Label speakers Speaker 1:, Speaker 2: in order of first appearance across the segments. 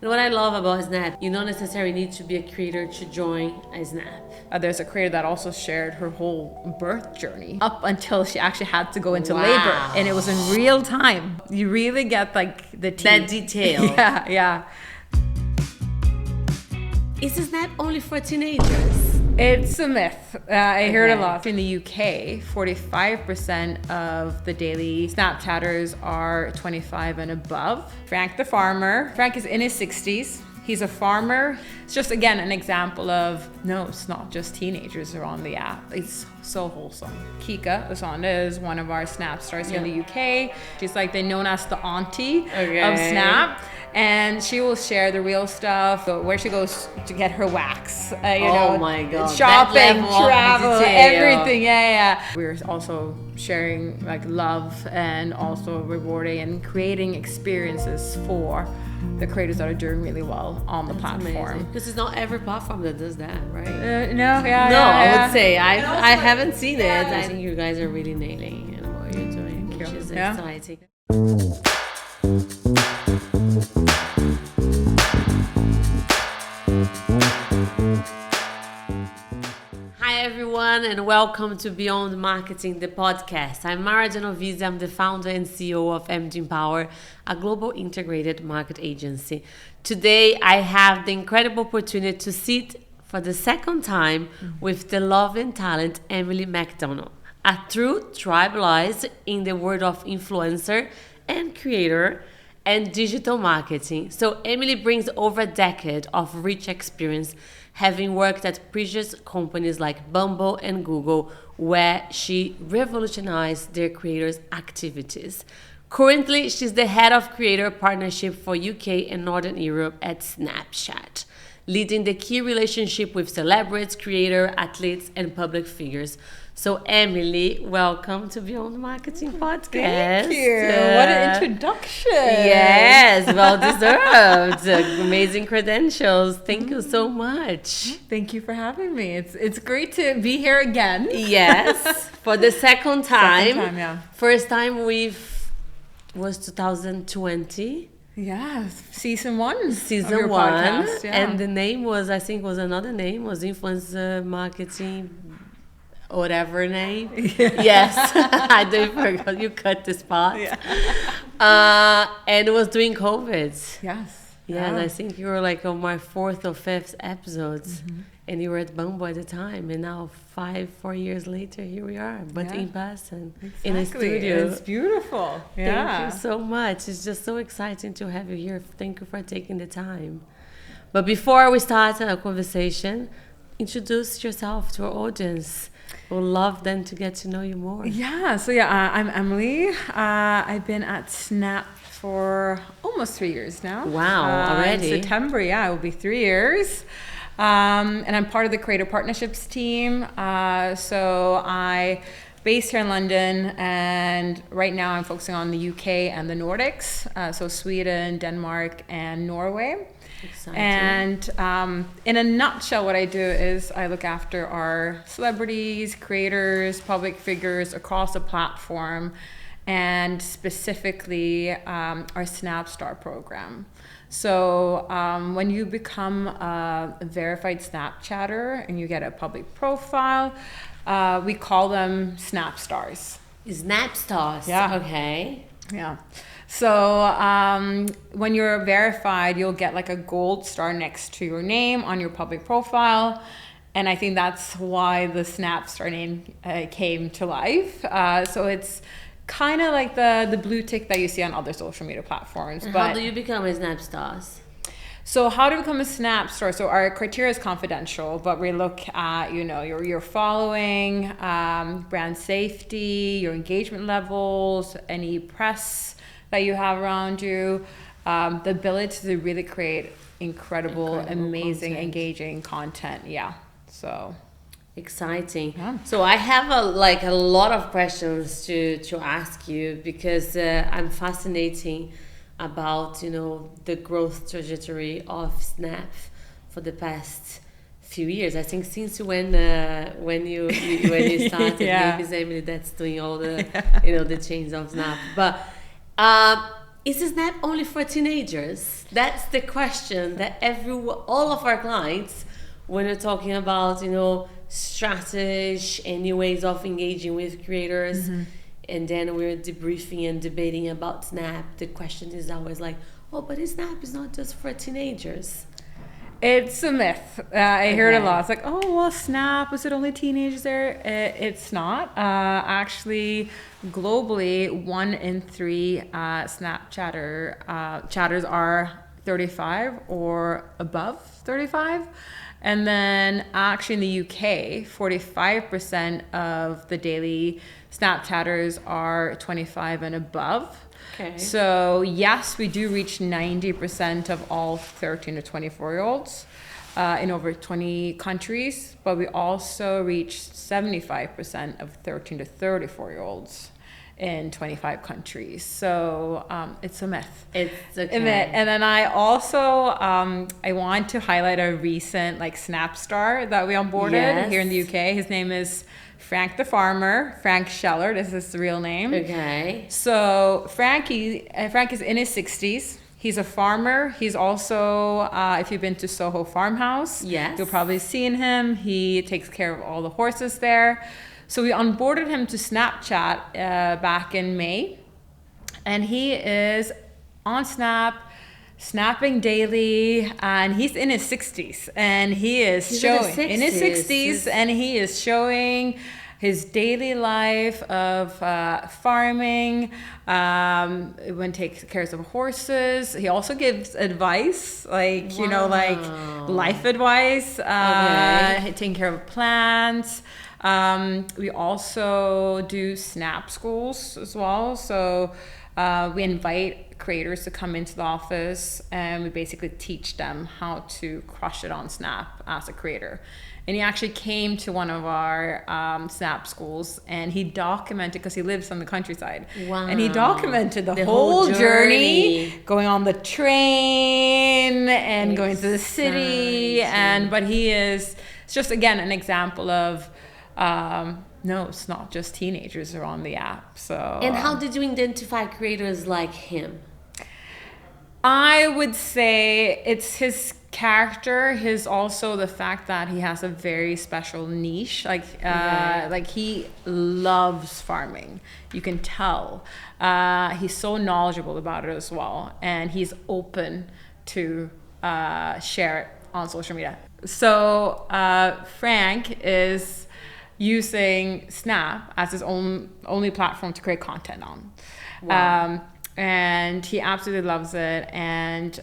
Speaker 1: And what I love about Snap, you don't necessarily need to be a creator to join a Snap.
Speaker 2: There's a creator that also shared her whole birth journey up until she actually had to go into
Speaker 1: Wow.
Speaker 2: labor, and it was in real time. You really get like the tea.
Speaker 1: That detail.
Speaker 2: Yeah.
Speaker 1: Is Snap only for teenagers?
Speaker 2: It's a myth. I heard a
Speaker 1: Okay.
Speaker 2: lot. In the UK, 45% of the daily Snapchatters are 25 and above. Frank the farmer. Frank is in his 60s. He's a farmer. It's just, again, an example of, no, it's not just teenagers who are on the app. It's so wholesome. Kika Usanda is one of our Snap stars here in the UK. She's like, they're known as the auntie of Snap. And she will share the real stuff, where she goes to get her wax.
Speaker 1: Oh my God.
Speaker 2: Shopping,
Speaker 1: That level of
Speaker 2: travel,
Speaker 1: detail.
Speaker 2: everything. Yeah. We're also sharing like love and also rewarding and creating experiences for the creators that are doing really well on the platform.
Speaker 1: Because it's not every platform that does that, right?
Speaker 2: I
Speaker 1: would say I haven't seen it. I think you guys are really nailing it, what you're doing, which is exciting. Hi everyone, and welcome to Beyond Marketing, the podcast. I'm Mara Genovese. I'm the founder and CEO of MD Empower, a global integrated market agency. Today, I have the incredible opportunity to sit for the second time with the love and talent Emily McDonald, a true tribalized in the world of influencer and creator and digital marketing. So Emily brings over a decade of rich experience, having worked at previous companies like Bumble and Google, where she revolutionized their creators' activities. Currently, she's the head of creator partnership for UK and Northern Europe at Snapchat, leading the key relationship with celebrities, creator, athletes, and public figures. So Emily, welcome to Beyond Marketing Podcast.
Speaker 2: Thank you. What an introduction.
Speaker 1: Yes, well deserved. Amazing credentials. Thank you so much.
Speaker 2: Thank you for having me. It's great to be here again.
Speaker 1: Yes, for the second time.
Speaker 2: Second time, yeah.
Speaker 1: First time was 2020.
Speaker 2: Yeah, season one. of your
Speaker 1: Season one.
Speaker 2: podcast, yeah.
Speaker 1: And the name was, I think was another name, was Influencer Marketing, whatever name. Yes, I did forget. You cut this part.
Speaker 2: Yeah.
Speaker 1: And it was during COVID.
Speaker 2: Yes.
Speaker 1: Yeah, and I think you were like on my fourth or fifth episodes, and you were at Bumble at the time, and now 4 years later, here we are, but in person, in a studio.
Speaker 2: It's beautiful. Yeah.
Speaker 1: Thank you so much. It's just so exciting to have you here. Thank you for taking the time. But before we start our conversation, introduce yourself to our audience. We'd love them to get to know you more.
Speaker 2: Yeah, so I'm Emily. I've been at Snap for almost 3 years now.
Speaker 1: Wow, already?
Speaker 2: In September, yeah, it will be 3 years. And I'm part of the Creator Partnerships team. So I based here in London, and right now I'm focusing on the UK and the Nordics, so Sweden, Denmark, and Norway.
Speaker 1: Exciting.
Speaker 2: And in a nutshell, what I do is I look after our celebrities, creators, public figures across the platform, and specifically our Snapstar program. So when you become a verified Snapchatter and you get a public profile, we call them Snapstars.
Speaker 1: Snapstars.
Speaker 2: Yeah.
Speaker 1: Okay.
Speaker 2: Yeah. So when you're verified, you'll get like a gold star next to your name on your public profile. And I think that's why the Snapstar name came to life. So it's kind of like the blue tick that you see on other social media platforms.
Speaker 1: And
Speaker 2: but
Speaker 1: how do you become a Snapstars?
Speaker 2: So how to become a Snapstar? So our criteria is confidential, but we look at, your following, brand safety, your engagement levels, any press that you have around you, the ability to really create incredible amazing,
Speaker 1: content.
Speaker 2: Engaging content. Yeah. So
Speaker 1: Exciting.
Speaker 2: Yeah.
Speaker 1: So I have a lot of questions to ask you, because I'm fascinating about the growth trajectory of Snap for the past few years. I think since when you started,
Speaker 2: Yeah.
Speaker 1: maybe it's Emily that's doing all the the change of Snap. But Is this Snap only for teenagers? That's the question that all of our clients, when we're talking about, strategy and new ways of engaging with creators, and then we're debriefing and debating about Snap, the question is always like, oh, but Snap is not just for teenagers.
Speaker 2: It's a myth. I hear it a lot. It's like, oh, well, Snap, is it only teenagers there? It's not. Actually, globally, 1 in 3 Snapchatter chatters are 35 or above 35. And then actually in the UK, 45% of the daily Snapchatters are 25 and above.
Speaker 1: Okay.
Speaker 2: So yes, we do reach 90% of all 13 to 24-year-olds in over 20 countries, but we also reach 75% of 13 to 34-year-olds in 25 countries. So it's a myth.
Speaker 1: It's okay.
Speaker 2: A myth. And then I also I want to highlight a recent Snap star that we onboarded here in the UK. His name is Frank the Farmer, Frank Scheller. This is his real name.
Speaker 1: Okay.
Speaker 2: So Frank is in his 60s. He's a farmer. He's also, if you've been to Soho Farmhouse, you'll probably seen him. He takes care of all the horses there. So we onboarded him to Snapchat back in May. And he is on Snap, snapping daily, and he's in his 60s. And he is showing in his 60s, and he is showing his daily life of farming, when takes care of horses. He also gives advice, life advice, taking care of plants. We also do Snap schools as well. So we invite creators to come into the office, and we basically teach them how to crush it on Snap as a creator. And he actually came to one of our Snap schools, and he documented, because he lives on the countryside.
Speaker 1: Wow.
Speaker 2: And he documented the whole journey, going on the train and going to the city. But it's just, again, an example of, no, it's not just teenagers who are on the app. So.
Speaker 1: And how did you identify creators like him?
Speaker 2: I would say it's his character, his also the fact that he has a very special niche. He loves farming. You can tell. He's so knowledgeable about it as well, and he's open to share it on social media. So Frank is using Snap as his only platform to create content on.
Speaker 1: Wow.
Speaker 2: And he absolutely loves it. And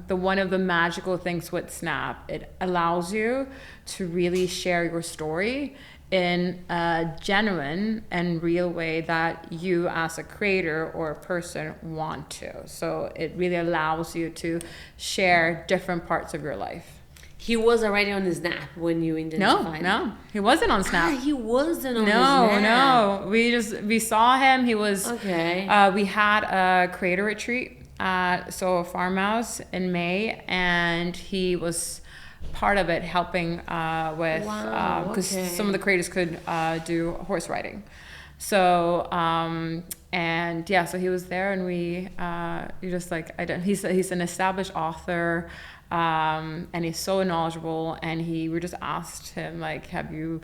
Speaker 2: one of the magical things with Snap, it allows you to really share your story in a genuine and real way that you as a creator or a person want to. So it really allows you to share different parts of your life.
Speaker 1: He was already on his Snap when you identified.
Speaker 2: No, he wasn't on Snap.
Speaker 1: He wasn't on his Snap.
Speaker 2: No. We saw him. He was.
Speaker 1: Okay.
Speaker 2: We had a creator retreat at Soho Farmhouse in May, and he was part of it, helping with because some of the creators could do horse riding. So so he was there, and we he's an established author. And he's so knowledgeable, and we just asked him, are you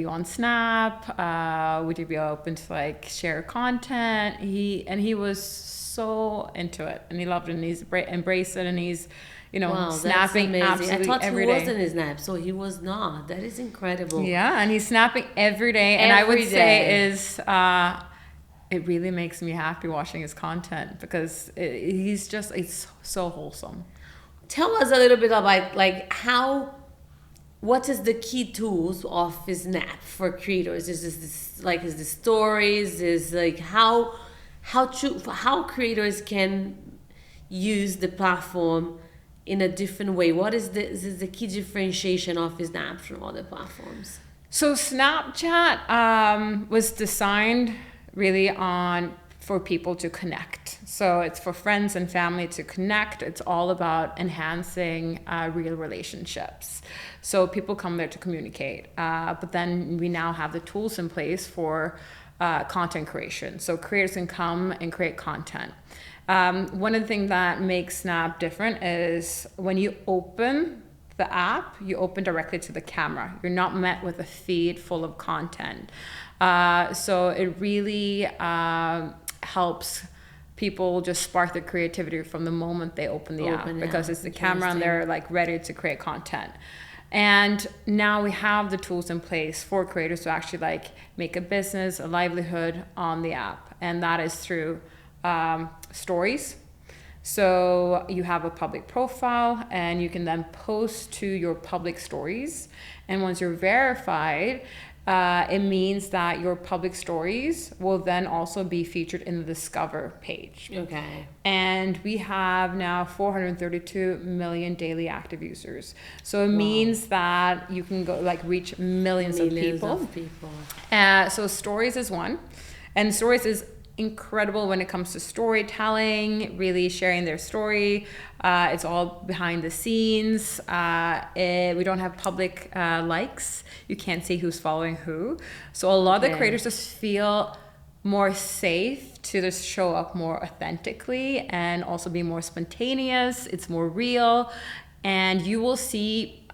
Speaker 2: on Snap? Would you be open to share content? He was so into it, and he loved it, and he's embraced it, and he's snapping absolutely every day.
Speaker 1: I thought he was in his Snap, so he was not. That is incredible.
Speaker 2: Yeah, and he's snapping every day, and I would say it really makes me happy watching his content, because it's so wholesome.
Speaker 1: Tell us a little bit about what is the key tools of Snap for creators? Is the stories? Is how creators can use the platform in a different way? What is the key differentiation of Snap from other platforms?
Speaker 2: So Snapchat was designed really for people to connect. So it's for friends and family to connect. It's all about enhancing real relationships. So people come there to communicate. But then we now have the tools in place for content creation. So creators can come and create content. One of the things that makes Snap different is when you open the app, you open directly to the camera. You're not met with a feed full of content. So it really helps people just spark their creativity from the moment they open the app, because it's the camera and they're like ready to create content. And now we have the tools in place for creators to actually like make a business, a livelihood on the app. And that is through stories. So you have a public profile and you can then post to your public stories. And once you're verified, it means that your public stories will then also be featured in the Discover page.
Speaker 1: Okay.
Speaker 2: And we have now 432 million daily active users. So it means that you can go like reach millions of people. So stories is one. And stories is incredible when it comes to storytelling, really sharing their story. It's all behind the scenes. We don't have public likes. You can't see who's following who. So a lot of the creators just feel more safe to just show up more authentically and also be more spontaneous. It's more real. And you will see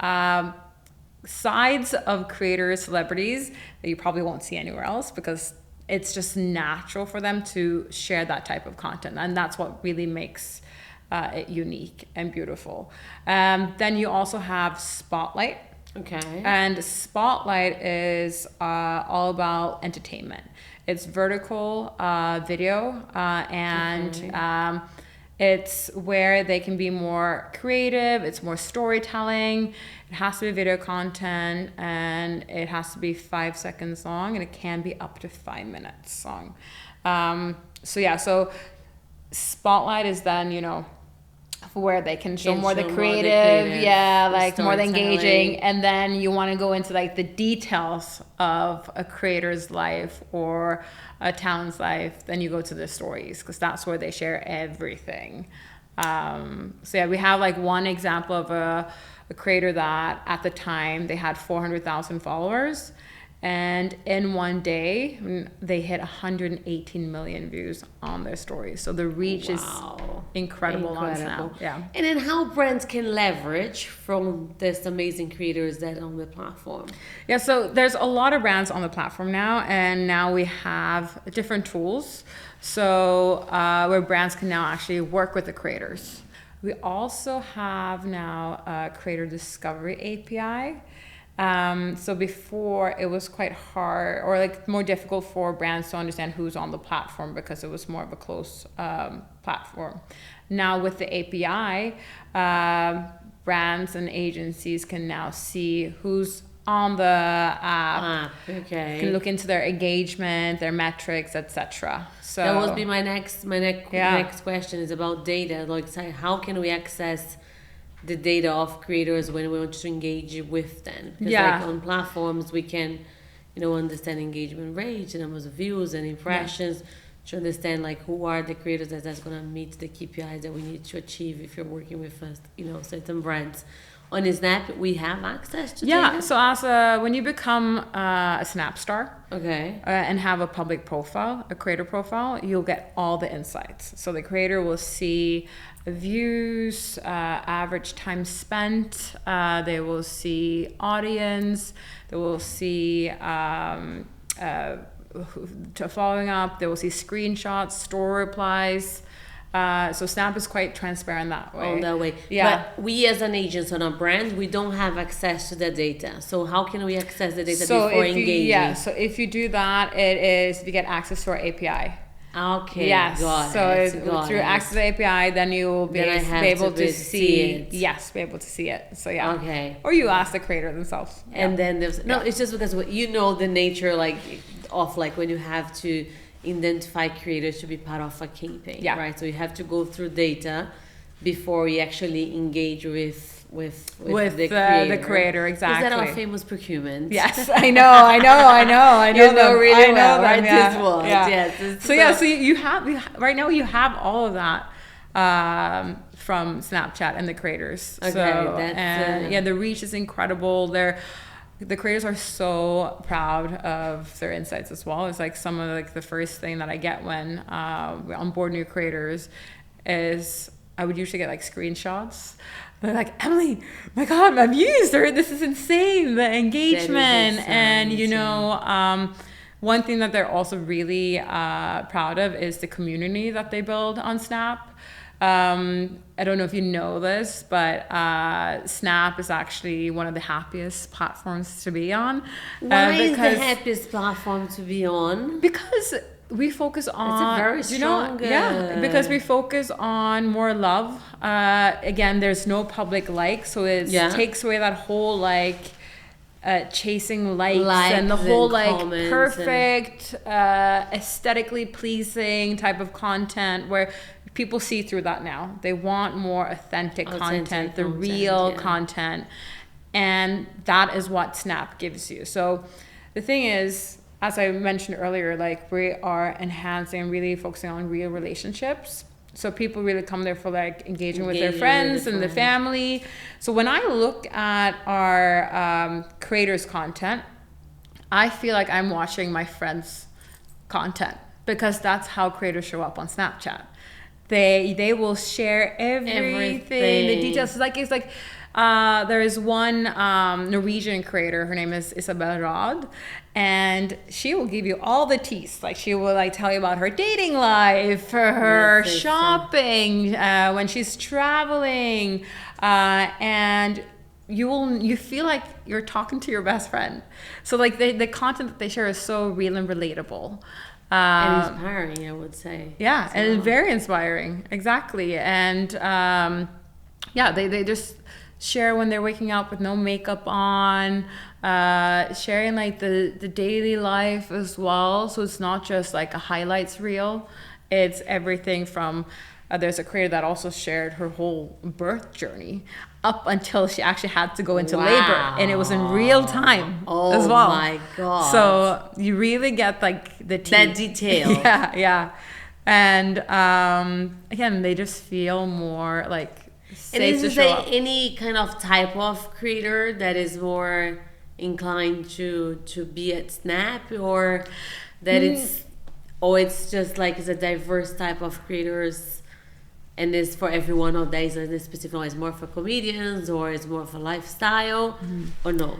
Speaker 2: sides of creators, celebrities that you probably won't see anywhere else, because it's just natural for them to share that type of content. And that's what really makes it unique and beautiful. Then you also have Spotlight.
Speaker 1: Okay.
Speaker 2: And Spotlight is all about entertainment. It's vertical video and it's where they can be more creative. It's more storytelling. It has to be video content, and it has to be 5 seconds long, and it can be up to 5 minutes long. So Spotlight is then, where they can show more the creative, like more the engaging, and then you want to go into like the details of a creator's life or a talent's life, then you go to the stories, because that's where they share everything. We have like one example of a creator that at the time they had 400,000 followers, and in one day they hit 118 million views on their stories. So the reach is incredible on Snap. Yeah.
Speaker 1: And then how brands can leverage from this amazing creators that are on the platform?
Speaker 2: Yeah, so there's a lot of brands on the platform now, and now we have different tools. So where brands can now actually work with the creators. We also have now a creator discovery API. So before it was quite hard or like more difficult for brands to understand who's on the platform, because it was more of a closed platform. Now with the API, brands and agencies can now see who's on the app. Can look into their engagement, their metrics, etc. So
Speaker 1: that would be my next question is about data. Like, how can we access the data of creators when we want to engage with them? Because like on platforms we can, understand engagement rates, numbers of views and impressions, to understand like who are the creators that's gonna meet the KPIs that we need to achieve if you're working with us, certain brands. On Snap, we have access to data?
Speaker 2: So when you become a Snap star, and have a public profile, a creator profile, you'll get all the insights. So the creator will see views, average time spent, they will see audience, they will see following up, they will see screenshots, store replies. So Snap is quite transparent that way.
Speaker 1: But we as an agent on a brand, we don't have access to the data. So how can we access the data before engaging?
Speaker 2: So if you do that, if you get access to our API.
Speaker 1: Okay.
Speaker 2: Yes.
Speaker 1: Got
Speaker 2: through access to the API, then you will be able to see it. Yes, be able to see it. So Or you ask the creator themselves.
Speaker 1: And then there's it's just because the nature of when you have to identify creators to be part of a campaign, right? So you have to go through data before you actually engage with the creator. Exactly. Is that our famous procurement?
Speaker 2: Yes, I know
Speaker 1: you know really well, right?
Speaker 2: Yeah.
Speaker 1: This was yes.
Speaker 2: So you have right now you have all of that from Snapchat and the creators. The reach is incredible. The creators are so proud of their insights as well. It's like some of the first thing that I get when we onboard new creators is I would usually get like screenshots. They're like, Emily, my God, my views are, this is insane, the engagement. And, you know, one thing that they're also really proud of is the community that they build on Snap. I don't know if you know this, but Snap is actually one of the happiest platforms to be on.
Speaker 1: Why is the happiest platform to be on?
Speaker 2: Because we focus on,
Speaker 1: it's a very strong,
Speaker 2: because we focus on more love. Again, there's no public like, so it takes away that whole like chasing likes and the whole like perfect, aesthetically pleasing type of content where people see through that now. They want more authentic content, the real content, and that is what Snap gives you. So the thing is, as I mentioned earlier, like we are enhancing and really focusing on real relationships. So people really come there for like engaging with their friends and their family. So when I look at our creators' content, I feel like I'm watching my friends' content because that's how creators show up on Snapchat. They will share everything, the details. It's like there is one Norwegian creator. Her name is Isabel Rad, and she will give you all the teas. Like she will like tell you about her dating life, her shopping, when she's traveling, and you feel like you're talking to your best friend. So like the content that they share is so real and relatable.
Speaker 1: And inspiring, I would say.
Speaker 2: Yeah, and very inspiring. Exactly. And they just share when they're waking up with no makeup on, sharing like the daily life as well. So it's not just like a highlights reel. It's everything from there's a creator that also shared her whole birth journey up until she actually had to go into labor, and it was in real time as well. Oh my God. So you really get like the tea.
Speaker 1: That detail.
Speaker 2: Yeah. And again, they just feel more like
Speaker 1: and is there any kind of type of creator that is more inclined to be at Snap, or that it's just like it's a diverse type of creators? And it's for everyone, or there is a specific one, it's more for comedians, or it's more for lifestyle, or no?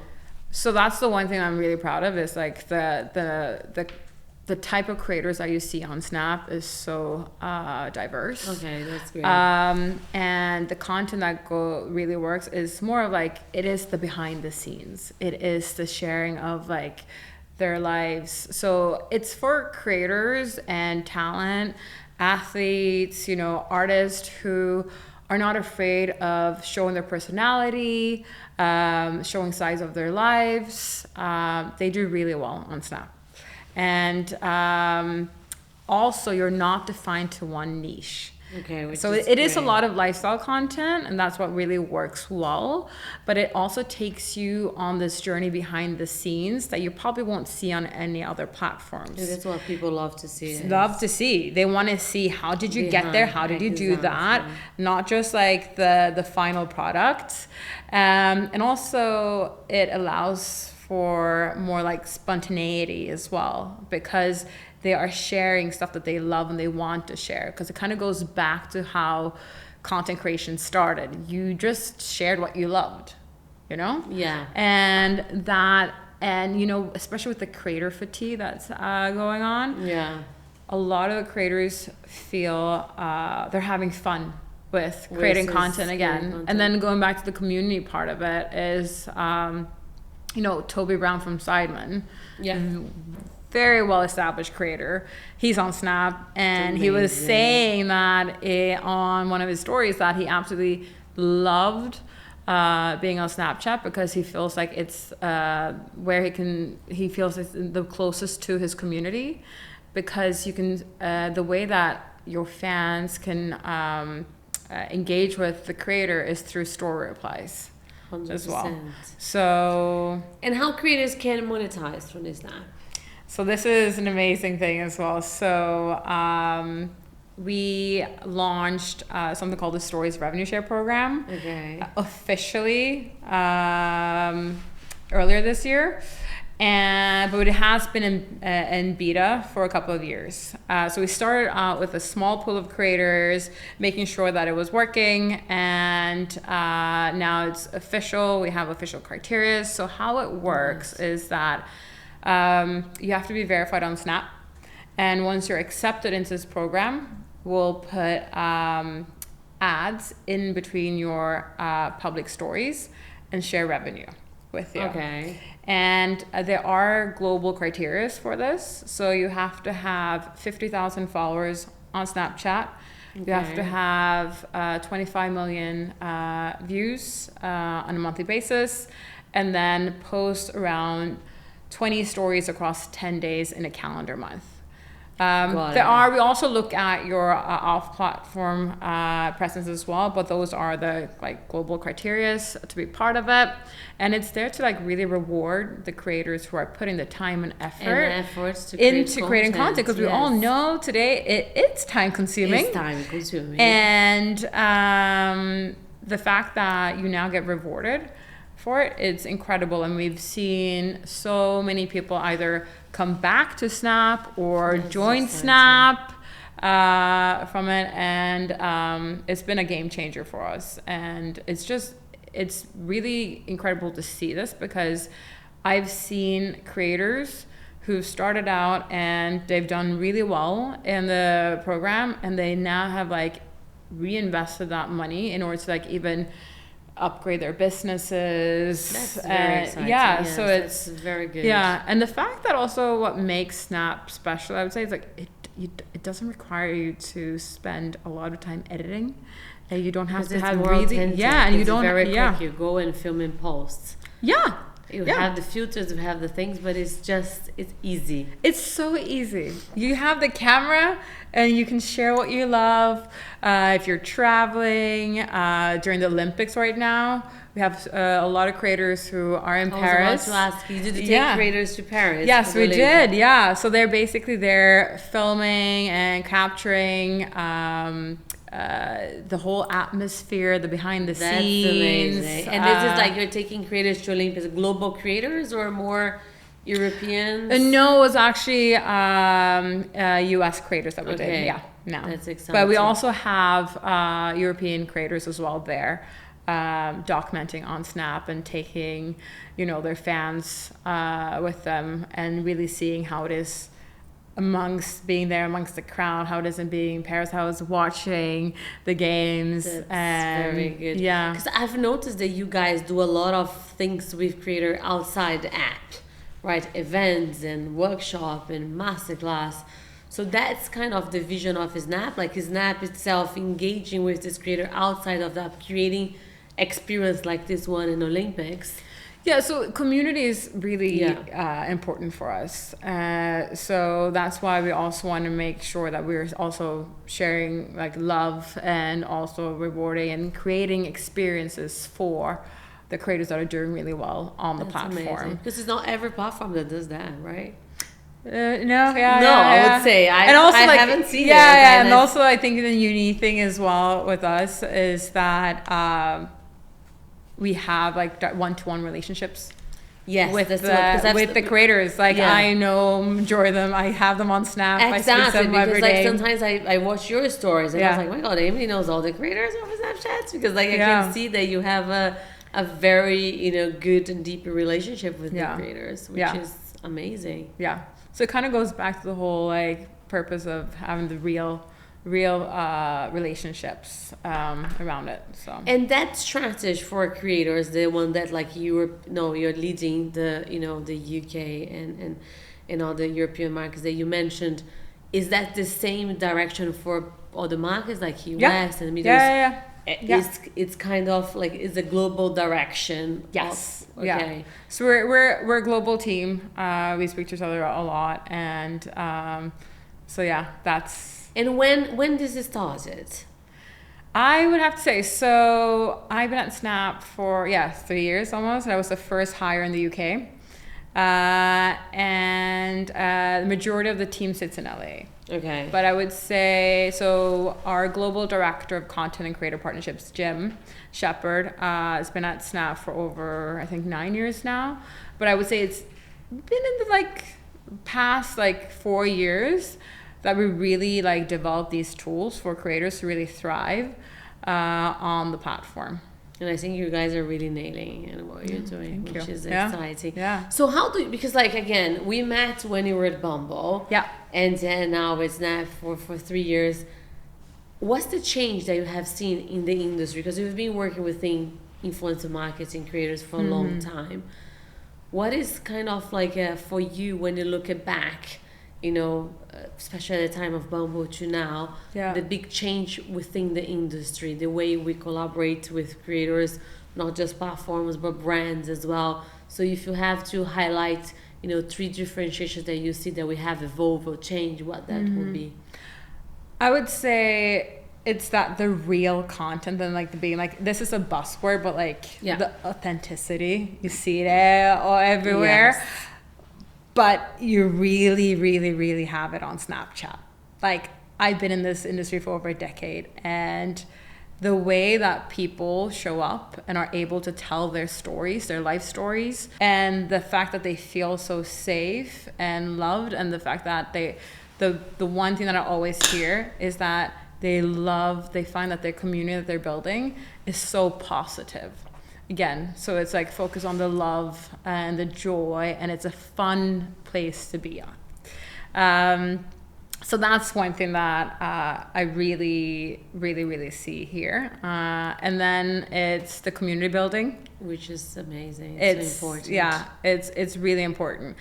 Speaker 2: So that's the one thing I'm really proud of is like the type of creators that you see on Snap is so diverse.
Speaker 1: Okay, that's great.
Speaker 2: And the content that really works is more of like, it is the behind the scenes. It is the sharing of like their lives. So it's for creators and talent, athletes, you know, artists who are not afraid of showing their personality, showing sides of their lives. They do really well on Snap. And also, you're not defined to one niche.
Speaker 1: Okay,
Speaker 2: so it is a lot of lifestyle content, and that's what really works well. But it also takes you on this journey behind the scenes that you probably won't see on any other platforms.
Speaker 1: And that's what people love to see.
Speaker 2: Love to see. They want to see, how did you get there? How did you do that? Not just like the final product. And also it allows for more like spontaneity as well, because they are sharing stuff that they love and they want to share, because it kind of goes back to how content creation started. You just shared what you loved, you know?
Speaker 1: Yeah.
Speaker 2: And you know, especially with the creator fatigue that's going on.
Speaker 1: Yeah.
Speaker 2: A lot of the creators feel they're having fun with creating content again. And then going back to the community part of it is, you know, Toby Brown from Sidemen.
Speaker 1: Yeah.
Speaker 2: Very well established creator. He's on Snap, and he was saying that on one of his stories that he absolutely loved being on Snapchat, because he feels like it's where he feels it's the closest to his community, because you can the way that your fans can engage with the creator is through story replies 100%. As well. So,
Speaker 1: and how creators can monetize from this Snap?
Speaker 2: So this is an amazing thing as well. So we launched something called the Stories Revenue Share Program officially earlier this year. But it has been in beta for a couple of years. So we started out with a small pool of creators, making sure that it was working, and now it's official. We have official criteria. So how it works is that you have to be verified on Snap, and once you're accepted into this program, we'll put ads in between your public stories and share revenue with you.
Speaker 1: Okay.
Speaker 2: And there are global criteria for this. So you have to have 50,000 followers on Snapchat. Okay. You have to have 25 million views on a monthly basis, and then post around 20 stories across 10 days in a calendar month. We also look at your off-platform presence as well, but those are the global criteria to be part of it, and it's there to really reward the creators who are putting the time and efforts into creating content, because we all know today it's time consuming.
Speaker 1: It's time consuming,
Speaker 2: and the fact that you now get rewarded for it, it's incredible. And we've seen so many people either come back to Snap or join Snap from it, and it's been a game changer for us. And it's really incredible to see this, because I've seen creators who've started out and they've done really well in the program, and they now have reinvested that money in order to even upgrade their businesses.
Speaker 1: That's very exciting.
Speaker 2: Yeah,
Speaker 1: yes,
Speaker 2: so it's
Speaker 1: very good.
Speaker 2: Yeah, and the fact that also what makes Snap special, I would say, is it doesn't require you to spend a lot of time editing. You don't have to have and you don't
Speaker 1: very quick. You go and film in post.
Speaker 2: Yeah.
Speaker 1: You have the filters, you have the things, but it's easy.
Speaker 2: It's so easy. You have the camera and you can share what you love. If you're traveling during the Olympics right now, we have a lot of creators who are in Paris.
Speaker 1: I was about to ask you, did you take creators to Paris?
Speaker 2: Yes, we did. Yeah. So they're basically there filming and capturing the whole atmosphere, the behind the scenes.
Speaker 1: That's amazing. And this is you're taking creators to Olympics, global creators or more Europeans?
Speaker 2: No, it was actually US creators that we did. Yeah, no.
Speaker 1: That's exciting.
Speaker 2: But we also have European creators as well there, documenting on Snap and taking, their fans with them, and really seeing how it is being there amongst the crowd, how it is in being in Paris, how it's watching the games.
Speaker 1: That's very good.
Speaker 2: Yeah.
Speaker 1: Because I've noticed that you guys do a lot of things with creator outside the app, right? Events and workshop and masterclass. So that's kind of the vision of Snap, Snap itself engaging with this creator outside of the app, creating experience like this one in Olympics.
Speaker 2: Yeah, so community is really important for us. So that's why we also want to make sure that we're also sharing love and also rewarding and creating experiences for the creators that are doing really well on the platform.
Speaker 1: Because it's not every platform that does that, right?
Speaker 2: I
Speaker 1: would say I haven't seen it.
Speaker 2: And also I think the unique thing as well with us is that we have one-to-one relationships.
Speaker 1: Yes,
Speaker 2: with the creators. I know majority of them. I have them on Snap.
Speaker 1: Exactly,
Speaker 2: I speak to them every day.
Speaker 1: Sometimes I watch your stories and I was like, my God, Emily knows all the creators of Snapchat, because I can see that you have a very good and deep relationship with the creators, which is amazing.
Speaker 2: Yeah. So it kind of goes back to the whole purpose of having the real relationships around it. So,
Speaker 1: and that strategy for creators, the one that you're leading the the UK and all the European markets that you mentioned, is that the same direction for all the markets US and Middle East? It's kind of it's a global direction.
Speaker 2: Yes.
Speaker 1: Okay.
Speaker 2: Yeah. So we're a global team. We speak to each other a lot, and that's.
Speaker 1: And when this started?
Speaker 2: I would have to say, so I've been at Snap for 3 years almost. I was the first hire in the UK, and the majority of the team sits in LA.
Speaker 1: Okay.
Speaker 2: But I would say, so our global director of content and creator partnerships, Jim Shepard, has been at Snap for over, I think, 9 years now. But I would say it's been in the like past like 4 years that we really like developed these tools for creators to really thrive on the platform.
Speaker 1: And I think you guys are really nailing it and what you're doing,
Speaker 2: Thank
Speaker 1: which
Speaker 2: you.
Speaker 1: is
Speaker 2: Yeah.
Speaker 1: exciting.
Speaker 2: Yeah.
Speaker 1: So how do you, because like, again, we met when you were at Bumble.
Speaker 2: Yeah.
Speaker 1: And then now it's Snap for 3 years. What's the change that you have seen in the industry? Because you've been working with influencer marketing creators for a long time. What is kind of like for you when you look back, you know, especially at the time of Bumble to now, the big change within the industry, the way we collaborate with creators, not just platforms, but brands as well. So if you have to highlight, you know, 3 differentiations that you see that we have evolved or changed, what that would be?
Speaker 2: I would say it's that the real content and like the being like, this is a buzzword, but like the authenticity, you see it all everywhere.
Speaker 1: Yes.
Speaker 2: But you really, really, really have it on Snapchat. Like, I've been in this industry for over a decade, and the way that people show up and are able to tell their stories, their life stories, and the fact that they feel so safe and loved, and the fact that the one thing that I always hear is that they find that their community that they're building is so positive. Again, so it's like focus on the love and the joy, and it's a fun place to be on. So that's one thing that I really, really, really see here. And then it's the community building,
Speaker 1: which is amazing. It's so important.
Speaker 2: Yeah, it's really important.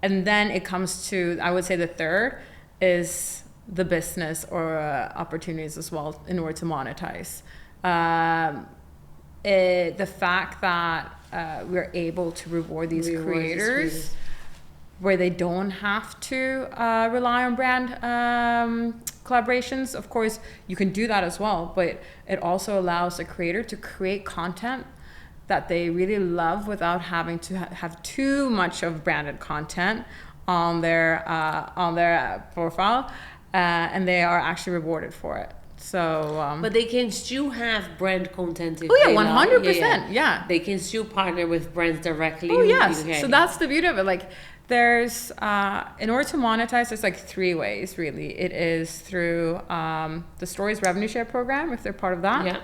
Speaker 2: And then it comes to, I would say the third is the business or opportunities as well in order to monetize. The fact that we're able to reward these creators where they don't have to rely on brand collaborations. Of course, you can do that as well, but it also allows the creator to create content that they really love without having to have too much of branded content on their profile, and they are actually rewarded for it. So,
Speaker 1: but they can still have brand content. If
Speaker 2: 100%. Yeah,
Speaker 1: they can still partner with brands directly.
Speaker 2: Oh yes, so that's the beauty of it. Like, there's in order to monetize, there's like 3 ways really. It is through the Stories revenue share program if they're part of that,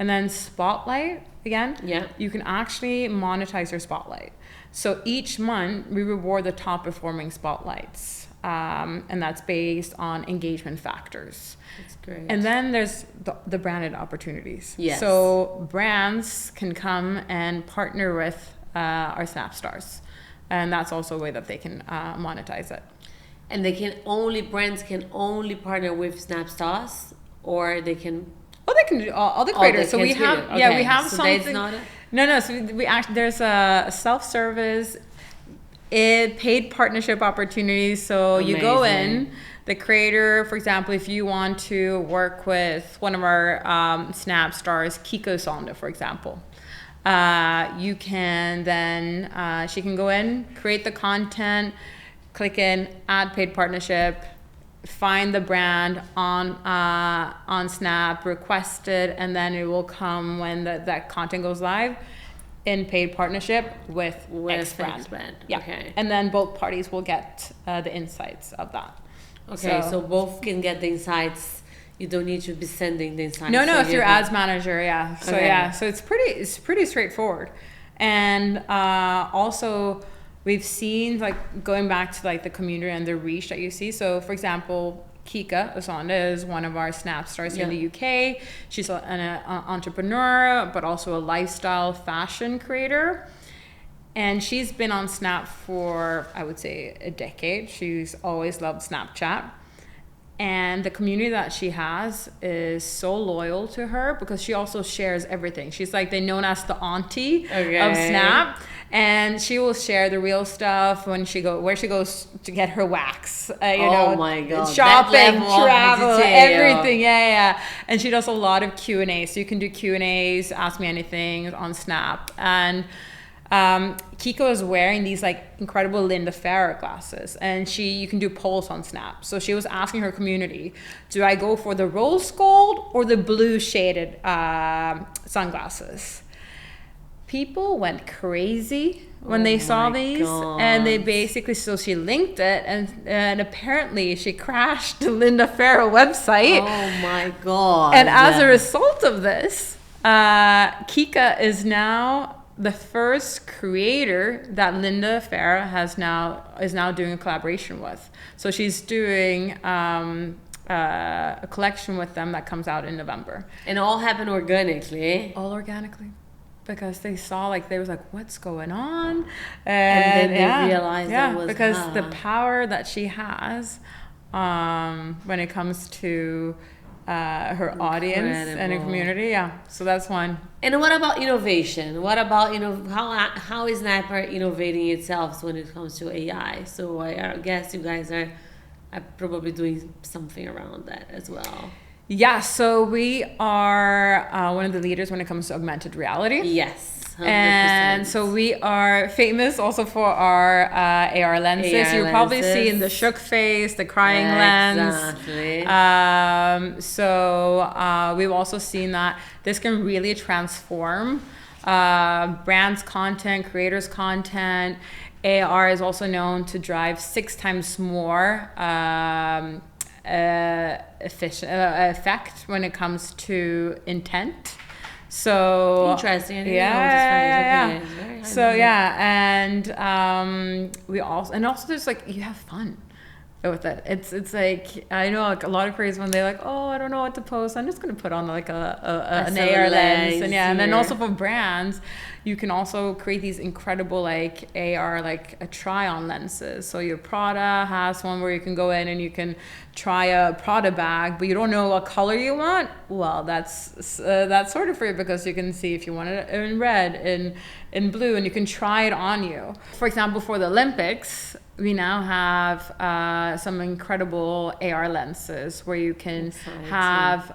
Speaker 2: and then Spotlight again. You can actually monetize your Spotlight. So each month we reward the top performing spotlights, and that's based on engagement factors.
Speaker 1: That's great.
Speaker 2: And then there's the branded opportunities.
Speaker 1: Yes.
Speaker 2: So brands can come and partner with our Snap Stars, and that's also a way that they can monetize it.
Speaker 1: And brands can only partner with Snap Stars, or they can.
Speaker 2: Oh, they can do all the creators. So we have, we have
Speaker 1: so
Speaker 2: something. No. So there's a self-service, paid partnership opportunities. So
Speaker 1: Amazing.
Speaker 2: You go in, the creator, for example, if you want to work with one of our Snap Stars, Kiko Sonda, for example, you can then, she can go in, create the content, click in, add paid partnership, find the brand on Snap, request it, and then it will come when that content goes live in paid partnership with X brand. Yeah. Okay. And then both parties will get the insights of that.
Speaker 1: Okay, so both can get the insights. You don't need to be sending the insights.
Speaker 2: No, if you're ads manager, so it's pretty straightforward. And also we've seen, like, going back to like the community and the reach that you see. So for example, Kika Osanda is one of our Snap Stars here in the UK. She's an entrepreneur, but also a lifestyle fashion creator. And she's been on Snap for, I would say, a decade. She's always loved Snapchat. And the community that she has is so loyal to her because she also shares everything. She's like, they're known as the auntie of Snap. And she will share the real stuff where she goes to get her wax.
Speaker 1: Oh my God.
Speaker 2: Shopping, travel, everything. Yeah. And she does a lot of Q&A. So you can do Q&As, ask me anything on Snap. And Kiko is wearing these like incredible Linda Farrar glasses, and you can do polls on Snap. So she was asking her community, do I go for the rose gold or the blue shaded sunglasses? people went crazy when they saw these.
Speaker 1: God.
Speaker 2: And they basically, so she linked it, and apparently she crashed the Linda Farrow website.
Speaker 1: Oh my God.
Speaker 2: And as a result of this, Kika is now the first creator that Linda Farrow is now doing a collaboration with. So she's doing a collection with them that comes out in November.
Speaker 1: And all happened organically.
Speaker 2: All organically. Because they saw, like, they was like, what's going on?
Speaker 1: And then they realized that was
Speaker 2: because
Speaker 1: her.
Speaker 2: the power that she has when it comes to her audience and her community. Yeah, so that's one.
Speaker 1: And what about innovation? What about, how is Snapper innovating itself when it comes to AI? So I guess you guys are probably doing something around that as well.
Speaker 2: Yeah, so we are one of the leaders when it comes to augmented reality.
Speaker 1: Yes, 100%.
Speaker 2: And so we are famous also for our AR lenses. You'll probably see in the shook face, the crying lens.
Speaker 1: Exactly.
Speaker 2: So we've also seen that this can really transform brands' content, creators' content. AR is also known to drive 6 times more effect when it comes to intent. So
Speaker 1: interesting.
Speaker 2: Yeah.
Speaker 1: Okay.
Speaker 2: So and we also there's like, you have fun with it. It's like, I know like a lot of creators when they're like, oh, I don't know what to post, I'm just gonna put on like an AR lens, and then also for brands, you can also create these incredible like AR like a try-on lenses. So your Prada has one where you can go in and you can try a Prada bag, but you don't know what color you want. Well, that's sort of for you, because you can see if you want it in red, in blue, and you can try it on you. For example, for the Olympics, we now have some incredible AR lenses where you can have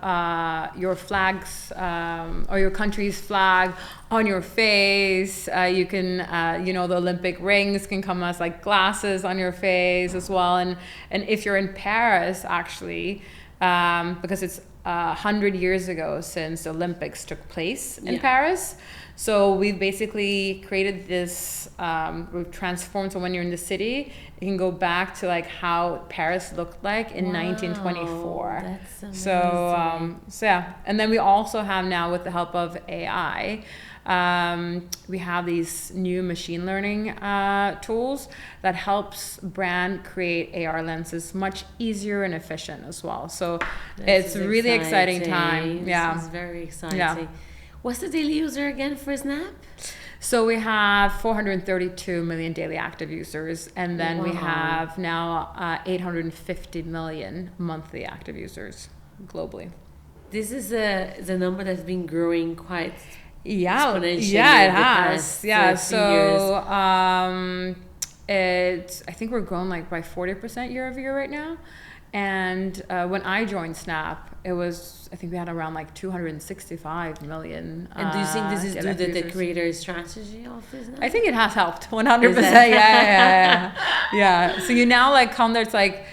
Speaker 2: your flags or your country's flag on your face. You can, the Olympic rings can come as like glasses on your face as well. And if you're in Paris, actually, because it's 100 years ago since the Olympics took place in Paris. So we've basically created this, we've transformed, so when you're in the city, you can go back to like how Paris looked like in 1924.
Speaker 1: That's amazing.
Speaker 2: So yeah. And then we also have now, with the help of AI, we have these new machine learning tools that helps brand create AR lenses much easier and efficient as well. So it's a really exciting time. Yeah.
Speaker 1: This is very exciting.
Speaker 2: Yeah.
Speaker 1: What's the daily user again for Snap?
Speaker 2: So we have 432 million daily active users, and then we have now 850 million monthly active users globally.
Speaker 1: This is a number that's been growing quite exponentially.
Speaker 2: Yeah, it has. Yeah,
Speaker 1: so
Speaker 2: I think we're growing like by 40% year over year right now. And when I joined Snap, I think we had around like 265 million.
Speaker 1: And do you think this is due to the creator strategy of Snap?
Speaker 2: I think it has helped 100%. Yeah. So you now like come there, it's like,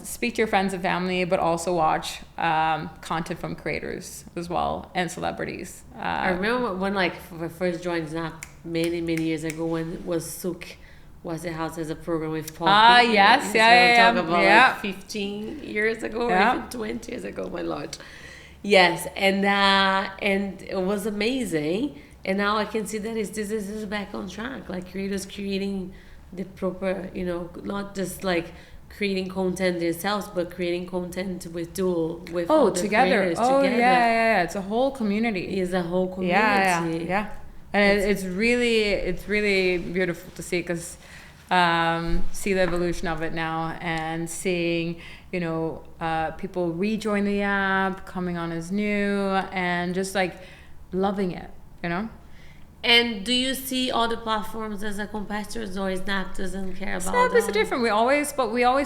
Speaker 2: speak to your friends and family, but also watch content from creators as well and celebrities.
Speaker 1: I remember when I first joined Snap many years ago, when Sook was the house as a program with Paul.
Speaker 2: Yes, yeah.
Speaker 1: Talk about like 15 years ago or even 20 years ago, my lord. Yes, and it was amazing. And now I can see that this is back on track. Like creators creating the proper, not just like creating content themselves, but creating content with other
Speaker 2: together.
Speaker 1: Creators
Speaker 2: together.
Speaker 1: Yeah.
Speaker 2: It's a whole community.
Speaker 1: It's a whole community.
Speaker 2: Yeah. And it's really beautiful to see, because see the evolution of it now, and seeing people rejoin the app, coming on as new, and just like loving it.
Speaker 1: And do you see other platforms as a competitors, or Snap doesn't care about
Speaker 2: Snap is
Speaker 1: that?
Speaker 2: different. We always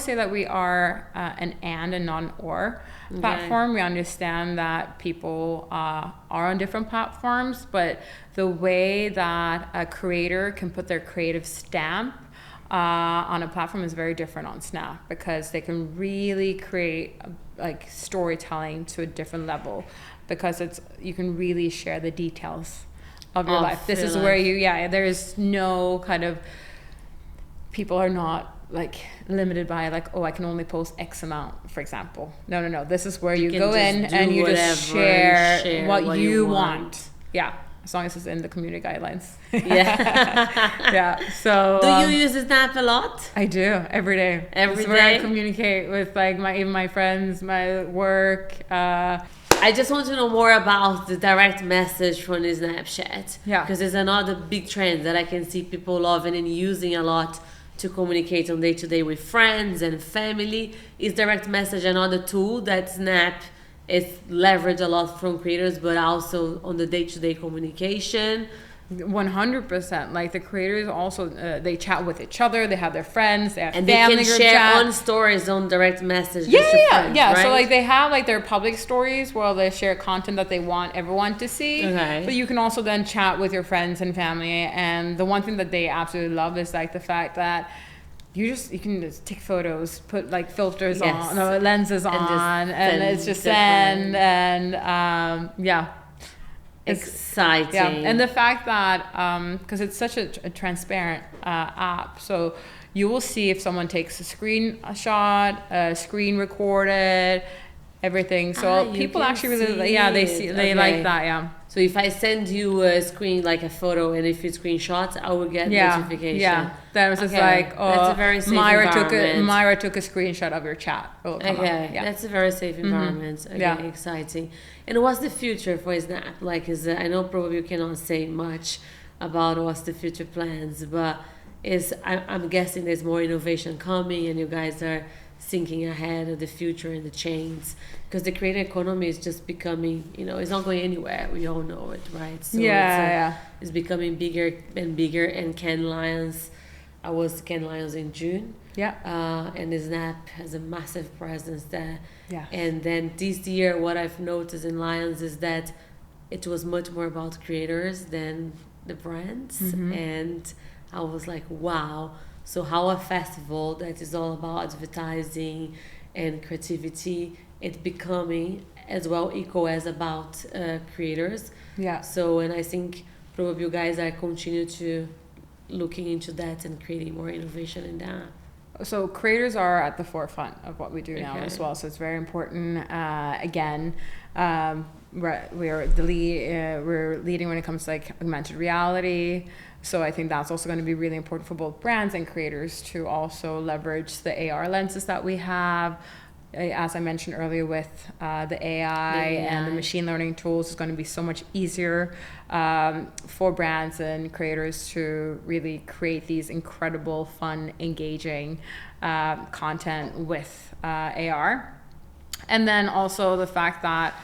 Speaker 2: say that we are an and not an or platform. We understand that people are on different platforms, but the way that a creator can put their creative stamp on a platform is very different on Snap, because they can really create like storytelling to a different level, because you can really share the details of your life. This is where there's no kind of, people are not like limited by like, oh, I can only post X amount, for example. No. This is where you go in and you just share what you want. Yeah. As long as it's in the community guidelines.
Speaker 1: Yeah.
Speaker 2: Yeah. So
Speaker 1: do you use Snap a lot?
Speaker 2: I do every day.
Speaker 1: Every day?
Speaker 2: Where I communicate with like even my friends, my work.
Speaker 1: I just want to know more about the direct message from the Snapchat.
Speaker 2: Yeah.
Speaker 1: Because it's another big trend that I can see people loving and using a lot to communicate on day-to-day with friends and family. Is direct message another tool that Snap is leveraged a lot from creators, but also on the day-to-day communication?
Speaker 2: 100%. Like the creators also they chat with each other, they have their friends, they have
Speaker 1: and
Speaker 2: family
Speaker 1: they can share on stories on direct message. Friends, right?
Speaker 2: So like they have like their public stories where they share content that they want everyone to see.
Speaker 1: Okay.
Speaker 2: But you can also then chat with your friends and family. And the one thing that they absolutely love is like the fact that you can just take photos, put like filters on, lenses on, and it's just send and
Speaker 1: exciting.
Speaker 2: Yeah, and the fact that because it's such a transparent app, so you will see if someone takes a screenshot, screen recorded, everything. So people actually really, they like that. Yeah.
Speaker 1: So if I send you a screen, like a photo, and if you screenshot, I will get notification.
Speaker 2: Yeah, that was just like, oh,
Speaker 1: that's a very safe
Speaker 2: Myra
Speaker 1: environment.
Speaker 2: took a screenshot of your chat. Oh, come on. Yeah.
Speaker 1: That's a very safe environment. Okay, exciting. And what's the future for Snap? Like, I know probably you cannot say much about what's the future plans, but I'm guessing there's more innovation coming, and you guys are thinking ahead of the future and the change, because the creator economy is just becoming, it's not going anywhere. We all know it, right? So it's becoming bigger and bigger. And I was Cannes Lions in June.
Speaker 2: Yeah.
Speaker 1: And the Snap has a massive presence there.
Speaker 2: Yeah.
Speaker 1: And then this year, what I've noticed in Lions is that it was much more about creators than the brands. And I was like, wow. So how a festival that is all about advertising and creativity, it's becoming as well equal as about creators.
Speaker 2: Yeah.
Speaker 1: So, and I think probably you guys are continue to looking into that and creating more innovation in that.
Speaker 2: So creators are at the forefront of what we do now as well. So it's very important. We're leading when it comes to like augmented reality. So I think that's also going to be really important for both brands and creators to also leverage the AR lenses that we have. As I mentioned earlier, with the AI and the machine learning tools, it's going to be so much easier for brands and creators to really create these incredible, fun, engaging content with AR. And then also the fact that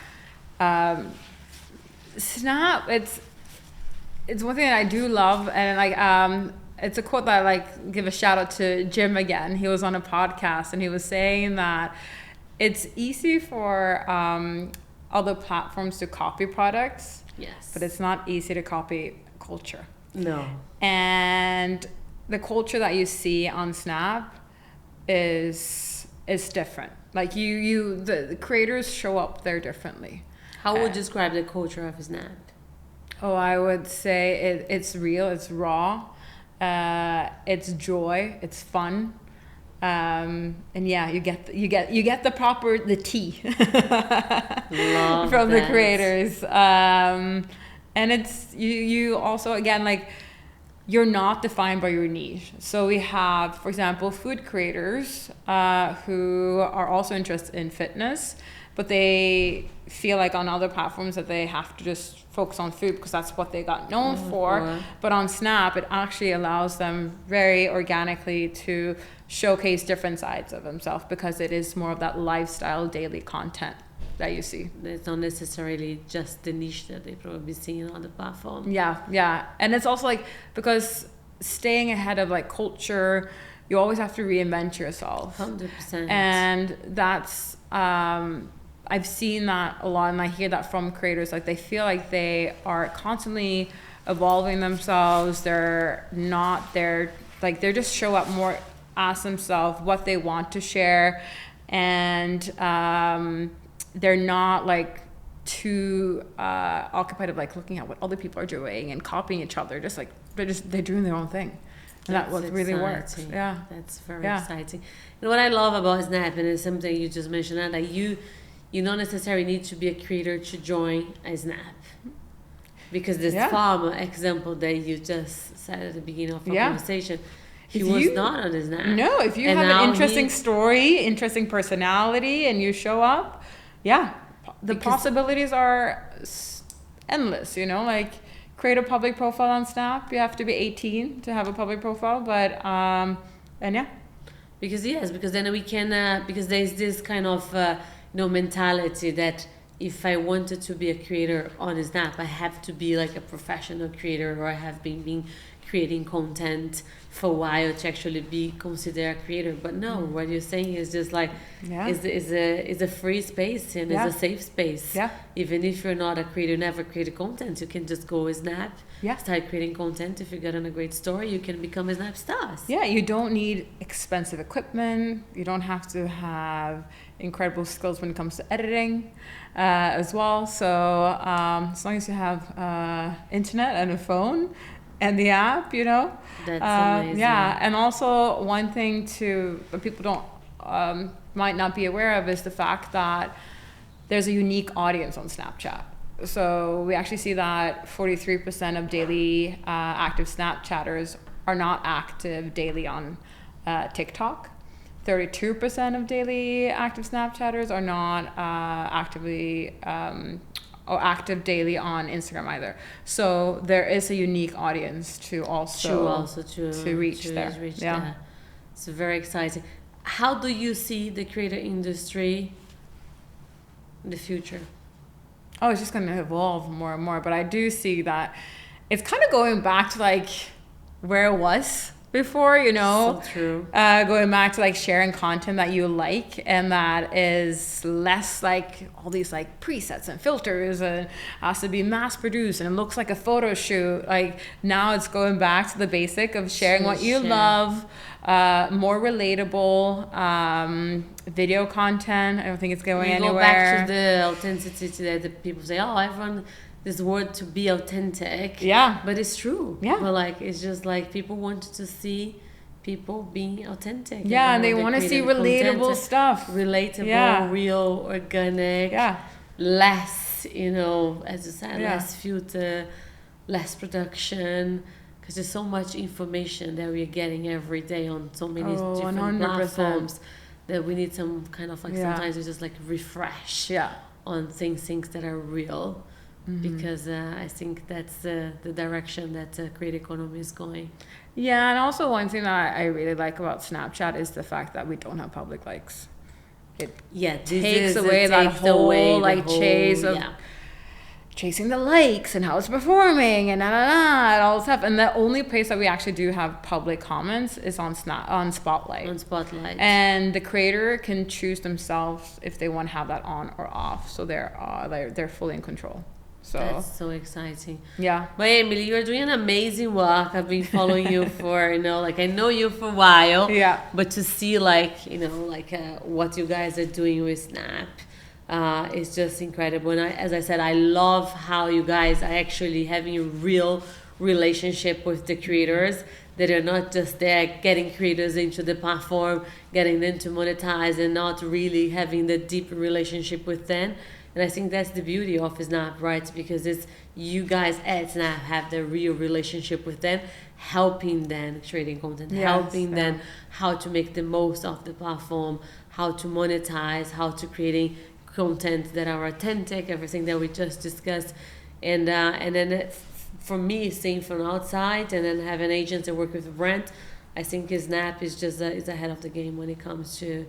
Speaker 2: Snap, it's one thing that I do love, and like it's a quote that I like give a shout out to Jim again. He was on a podcast and he was saying that it's easy for other platforms to copy products, but it's not easy to copy culture.
Speaker 1: No.
Speaker 2: And the culture that you see on Snap is different. Like the creators show up there differently.
Speaker 1: How would you describe the culture of Snap?
Speaker 2: Oh, I would say it's real, it's raw, it's joy, it's fun, and you get the tea from the creators, and it's you also, again, like, you're not defined by your niche. So we have, for example, food creators who are also interested in fitness, but they feel like on other platforms that they have to just focus on food because that's what they got known for. But on Snap, it actually allows them very organically to showcase different sides of themselves, because it is more of that lifestyle daily content that you see.
Speaker 1: It's not necessarily just the niche that they probably see on the platform.
Speaker 2: Yeah. And it's also like, because staying ahead of like culture, you always have to reinvent yourself.
Speaker 1: 100%.
Speaker 2: And that's I've seen that a lot, and I hear that from creators. Like, they feel like they are constantly evolving themselves. They're not there, like, they just show up more as themselves, what they want to share, and they're not like too occupied of like looking at what other people are doing and copying each other. Just like they're doing their own thing. And that's what really works. Yeah.
Speaker 1: That's very exciting. And what I love about Snap, and it's something you just mentioned, that you don't necessarily need to be a creator to join a Snap. Because this farmer example that you just said at the beginning of our conversation, he was not on his Snap.
Speaker 2: No, if you have an interesting story, interesting personality, and you show up, the possibilities are endless, you know, like create a public profile on Snap. You have to be 18 to have a public profile, but,
Speaker 1: Because then we can, because there's this kind of, mentality that if I wanted to be a creator on Snap, I have to be like a professional creator, or I have been creating content for a while to actually be considered a creator. But no, what you're saying is just like is a free space, and it's a safe space. Yeah. Even if you're not a creator, never created content, you can just go Snap, start creating content. If you get on a great story, you can become a Snap stars.
Speaker 2: Yeah, you don't need expensive equipment. You don't have to have incredible skills when it comes to editing as well. So as long as you have internet and a phone and the app, you know.
Speaker 1: That's amazing.
Speaker 2: Yeah, and also one thing that people don't might not be aware of is the fact that there's a unique audience on Snapchat. So we actually see that 43% of daily active Snapchatters are not active daily on TikTok. 32% of daily active Snapchatters are not active daily on Instagram either. So there is a unique audience to reach there.
Speaker 1: There. It's very exciting. How do you see the creator industry in the future?
Speaker 2: Oh, it's just going to evolve more and more. But I do see that it's kind of going back to like where it was before, you know.
Speaker 1: So true.
Speaker 2: Going back to like sharing content that you like, and that is less like all these like presets and filters and has to be mass produced and it looks like a photo shoot. Like now it's going back to the basic of sharing what you love, more relatable video content. I don't think it's going anywhere.
Speaker 1: Go back to the authenticity that the people say, everyone, this word to be authentic.
Speaker 2: Yeah.
Speaker 1: But it's true.
Speaker 2: Yeah.
Speaker 1: But like, it's just like people wanted to see people being authentic.
Speaker 2: Yeah, and they want to see relatable stuff.
Speaker 1: Relatable, real, organic.
Speaker 2: Yeah.
Speaker 1: Less, as you said, less filter, less production. Because there's so much information that we're getting every day on so many different
Speaker 2: 100%.
Speaker 1: platforms that we need some kind of like sometimes we just like refresh on things that are real. Because I think that's the direction that the creator economy is going.
Speaker 2: Yeah, and also one thing that I really like about Snapchat is the fact that we don't have public likes. It takes away that whole chase of chasing the likes and how it's performing and and all this stuff. And the only place that we actually do have public comments is on Spotlight.
Speaker 1: On Spotlight.
Speaker 2: And the creator can choose themselves if they want to have that on or off. So they're fully in control. So
Speaker 1: that's so exciting.
Speaker 2: Yeah.
Speaker 1: But Emily, you're doing amazing work. I've been following you for, I know you for a while.
Speaker 2: Yeah.
Speaker 1: But to see what you guys are doing with Snap is just incredible. And as I said, I love how you guys are actually having a real relationship with the creators, that are not just there getting creators into the platform, getting them to monetize, and not really having the deep relationship with them. And I think that's the beauty of Snap, right? Because it's you guys at Snap have the real relationship with them, helping them creating content, helping them how to make the most of the platform, how to monetize, how to creating content that are authentic, everything that we just discussed. And then for me, seeing from outside and then having agents that work with a brand, I think Snap is just is ahead of the game when it comes to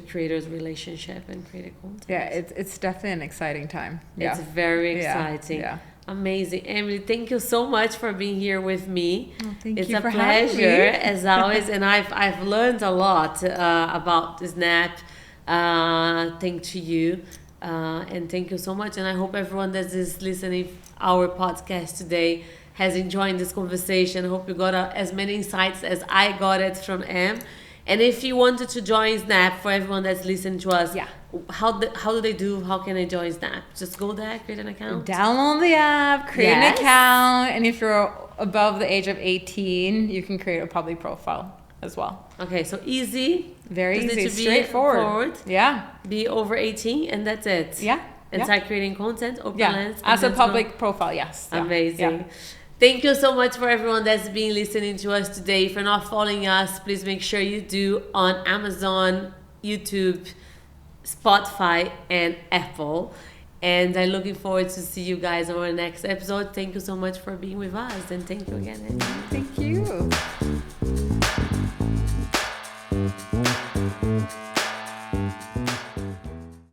Speaker 1: creators' relationship and creator content.
Speaker 2: Yeah, it's definitely an exciting time. Yeah.
Speaker 1: It's very exciting. Yeah. Amazing. Emily, thank you so much for being here with me.
Speaker 2: Oh, thank
Speaker 1: it's
Speaker 2: you
Speaker 1: a
Speaker 2: for
Speaker 1: pleasure as always, and I've learned a lot about Snap. Thanks to you, and thank you so much. And I hope everyone that is listening our podcast today has enjoyed this conversation. I hope you got as many insights as I got it from Em. And if you wanted to join Snap, for everyone that's listening to us, how do they do? How can they join Snap? Just go there, create an account.
Speaker 2: Download the app, create an account, and if you're above the age of 18, you can create a public profile as well.
Speaker 1: Okay, so easy.
Speaker 2: Very
Speaker 1: just
Speaker 2: easy,
Speaker 1: need to
Speaker 2: straightforward. Yeah.
Speaker 1: Be over 18, and that's it.
Speaker 2: Yeah.
Speaker 1: And start creating content, open lens.
Speaker 2: As a public profile, yes.
Speaker 1: Amazing. Thank you so much for everyone that's been listening to us today. If you're not following us, please make sure you do on Amazon, YouTube, Spotify, and Apple. And I'm looking forward to see you guys on our next episode. Thank you so much for being with us, and thank you again.
Speaker 2: Thank you.